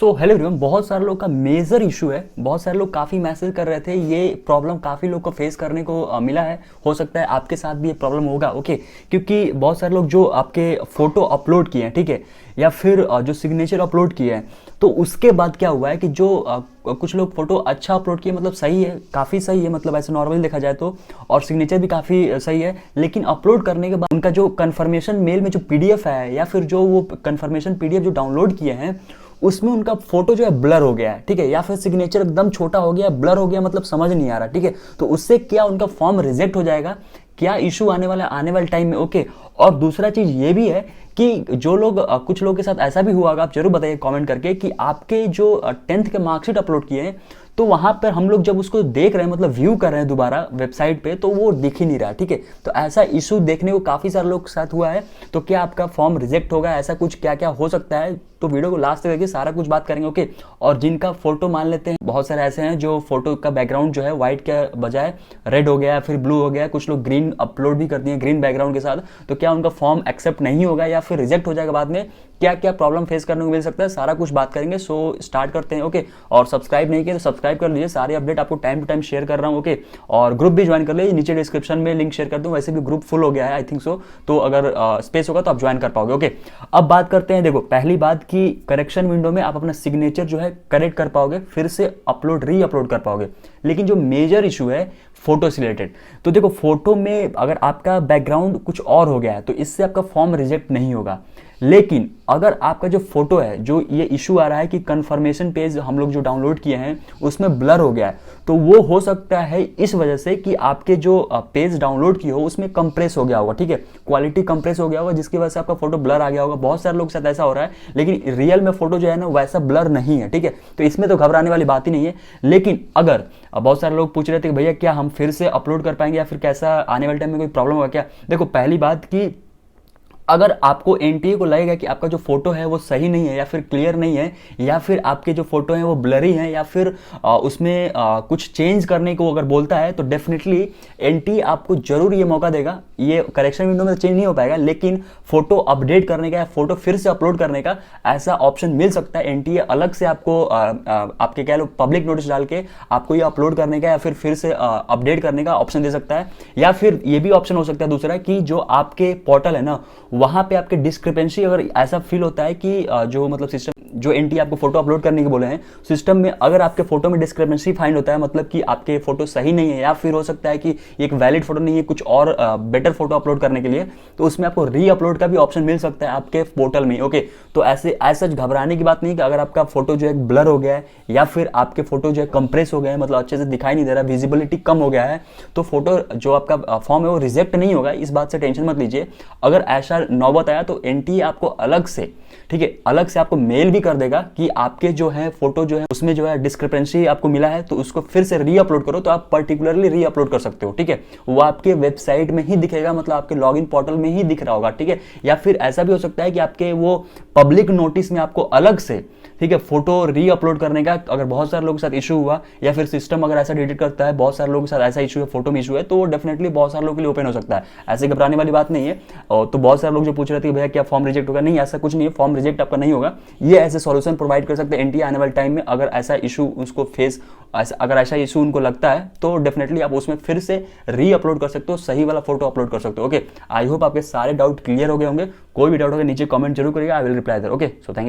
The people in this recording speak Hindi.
तो हेलो एवरीवन, बहुत सारे लोग का मेजर इशू है। बहुत सारे लोग काफ़ी मैसेज कर रहे थे, ये प्रॉब्लम काफ़ी लोग को फेस करने को मिला है। हो सकता है आपके साथ भी ये प्रॉब्लम होगा। ओके, क्योंकि बहुत सारे लोग जो आपके फ़ोटो अपलोड किए हैं, ठीक है, या फिर जो सिग्नेचर अपलोड किए हैं, तो उसके बाद क्या हुआ है कि जो कुछ लोग फोटो अच्छा अपलोड किए, मतलब सही है, काफ़ी सही है, मतलब ऐसे नॉर्मली देखा जाए तो, और सिग्नेचर भी काफ़ी सही है, लेकिन अपलोड करने के बाद उनका जो कन्फर्मेशन मेल में जो पीडीएफ है, या फिर जो वो कन्फर्मेशन पीडीएफ जो डाउनलोड किए हैं, उसमें उनका फोटो जो है ब्लर हो गया है, ठीक है, या फिर सिग्नेचर एकदम छोटा हो गया, ब्लर हो गया, मतलब समझ नहीं आ रहा, ठीक है। तो उससे क्या उनका फॉर्म रिजेक्ट हो जाएगा, क्या इशू आने वाले टाइम में। ओके, और दूसरा चीज ये भी है कि जो लोग कुछ लोगों के साथ ऐसा भी हुआ होगा, आप जरूर बताइए कमेंट करके कि आपके जो 10th के मार्कशीट अपलोड किए हैं, तो वहां पर हम लोग जब उसको देख रहे हैं, मतलब व्यू कर रहे हैं दोबारा वेबसाइट पे, तो वो दिख ही नहीं रहा, ठीक है। तो ऐसा इशू देखने को काफी सारे लोग के साथ हुआ है। तो क्या आपका फॉर्म रिजेक्ट होगा, ऐसा कुछ क्या क्या हो सकता है, तो वीडियो को लास्ट तक देखिए, सारा कुछ बात करेंगे। ओके, और जिनका फोटो मान लेते हैं, बहुत सारे ऐसे हैं जो फोटो का बैकग्राउंड जो है व्हाइट के बजाय रेड हो गया, फिर ब्लू हो गया, कुछ लोग ग्रीन अपलोड भी करती हैं ग्रीन बैकग्राउंड के साथ, तो क्या उनका फॉर्म एक्सेप्ट नहीं होगा या फिर रिजेक्ट हो जाएगा बाद में, क्या क्या प्रॉब्लम फेस करने को मिल सकता है, सारा कुछ बात करेंगे। सो स्टार्ट करते हैं। ओके, और सब्सक्राइब नहीं किया तो सब्सक्राइब कर लीजिए, सारे अपडेट आपको टाइम टू टाइम शेयर कर रहा हूँ। ओके, और ग्रुप भी ज्वाइन कर लीजिए, नीचे डिस्क्रिप्शन में लिंक शेयर कर दूँ, वैसे भी ग्रुप फुल हो गया है आई थिंक सो, तो अगर स्पेस होगा तो आप ज्वाइन कर पाओगे। ओके, अब बात करते हैं। देखो, पहली बात कि करेक्शन विंडो में आप अपना सिग्नेचर जो है करेक्ट कर पाओगे, फिर से अपलोड री अपलोड कर पाओगे, लेकिन जो मेजर इशू है फोटो से रिलेटेड, तो देखो फोटो में अगर आपका बैकग्राउंड कुछ और हो गया है तो इससे आपका फॉर्म रिजेक्ट नहीं होगा। लेकिन अगर आपका जो फोटो है, जो ये इशू आ रहा है कि कंफर्मेशन पेज हम लोग जो डाउनलोड किए हैं उसमें ब्लर हो गया है, तो वो हो सकता है इस वजह से कि आपके जो पेज डाउनलोड किए हो उसमें कंप्रेस हो गया होगा, ठीक है, क्वालिटी कंप्रेस हो गया होगा, जिसकी वजह से आपका फोटो ब्लर आ गया होगा। बहुत सारे लोग के साथ ऐसा हो रहा है, लेकिन रियल में फोटो जो है ना वैसा ब्लर नहीं है, ठीक है। तो इसमें तो घबराने वाली बात ही नहीं है। लेकिन अगर बहुत सारे लोग पूछ रहे थे कि भैया क्या हम फिर से अपलोड कर पाएंगे या फिर कैसा आने वाले टाइम में कोई प्रॉब्लम होगा क्या, देखो पहली बात कि अगर आपको एनटीए को लगेगा कि आपका जो फोटो है वो सही नहीं है या फिर क्लियर नहीं है, या फिर आपके जो फोटो है वो ब्लरी है, या फिर उसमें कुछ चेंज करने को अगर बोलता है, तो डेफिनेटली एनटीए आपको जरूर ये मौका देगा। ये करेक्शन विंडो में चेंज नहीं हो पाएगा, लेकिन फोटो अपडेट करने का या फोटो फिर से अपलोड करने का ऐसा ऑप्शन मिल सकता है। एनटीए अलग से आपको आपके कह लो पब्लिक नोटिस डाल के आपको ये अपलोड करने का या फिर से अपडेट करने का ऑप्शन दे सकता है। या फिर ये भी ऑप्शन हो सकता है दूसरा कि जो आपके पोर्टल है ना, वहां पे आपके डिस्क्रिपेंसी अगर ऐसा फील होता है कि जो मतलब सिस्टम जो एनटी आपको फोटो अपलोड करने के बोले हैं, सिस्टम में अगर आपके फोटो में डिस्क्रिपेंसी फाइंड होता है, मतलब कि आपके फोटो सही नहीं है, या फिर हो सकता है कि एक वैलिड फोटो नहीं है, कुछ और बेटर फोटो अपलोड करने के लिए, तो उसमें आपको री अपलोड का भी ऑप्शन मिल सकता है आपके पोर्टल में। ओके, तो ऐसे ऐसा घबराने की बात नहीं कि अगर आपका फोटो जो है ब्लर हो गया है या फिर आपके फोटो जो है कंप्रेस हो गया है, मतलब अच्छे से दिखाई नहीं दे रहा, विजिबिलिटी कम हो गया है, तो फोटो जो आपका फॉर्म है वो रिजेक्ट नहीं होगा, इस बात से टेंशन मत लीजिए। अगर ऐसा नौबत आया तो एनटीए आपको अलग से, ठीक है, अलग से आपको मेल भी कर देगा कि आपके जो है फोटो जो है उसमें जो है डिस्क्रिपेंसी आपको मिला है, तो उसको फिर से री अपलोड करो, तो आप पर्टिकुलरली री अपलोड कर सकते हो, ठीक है। वो आपके वेबसाइट में ही दिखेगा, मतलब आपके लॉगिन पोर्टल में ही दिख रहा होगा, ठीक है। या फिर ऐसा भी हो सकता है कि आपके वो पब्लिक नोटिस में आपको अलग से, ठीक है, फोटो री अपलोड करने का अगर बहुत सारे लोगों के साथ इशू हुआ, या फिर सिस्टम अगर ऐसा डिटेक्ट करता है बहुत सारे लोगों के साथ ऐसा इशू है, फोटो में इशू है, तो वो डेफिनेटली बहुत सारे लोगों के लिए ओपन हो सकता है। ऐसे घबराने वाली बात नहीं है। तो बहुत सारे लोग जो पूछ रहे थे कि भैया क्या फॉर्म रिजेक्ट होगा, नहीं ऐसा कुछ नहीं है, फॉर्म रिजेक्ट आपका नहीं होगा। ये ऐसे सॉल्यूशन प्रोवाइड कर सकते हैं एनटीए आने वाले टाइम में। अगर ऐसा इशू उसको फेस अगर ऐसा इशू उनको लगता है, तो डेफिनेटली आप उसमें फिर से री अपलोड कर सकते हो, सही वाला फोटो अपलोड कर सकते हो। ओके, आई होप आपके सारे डाउट क्लियर हो गए होंगे। कोई भी डाउट होगा नीचे कमेंट जरूर करिएगा, I will reply there. Okay, so thank you.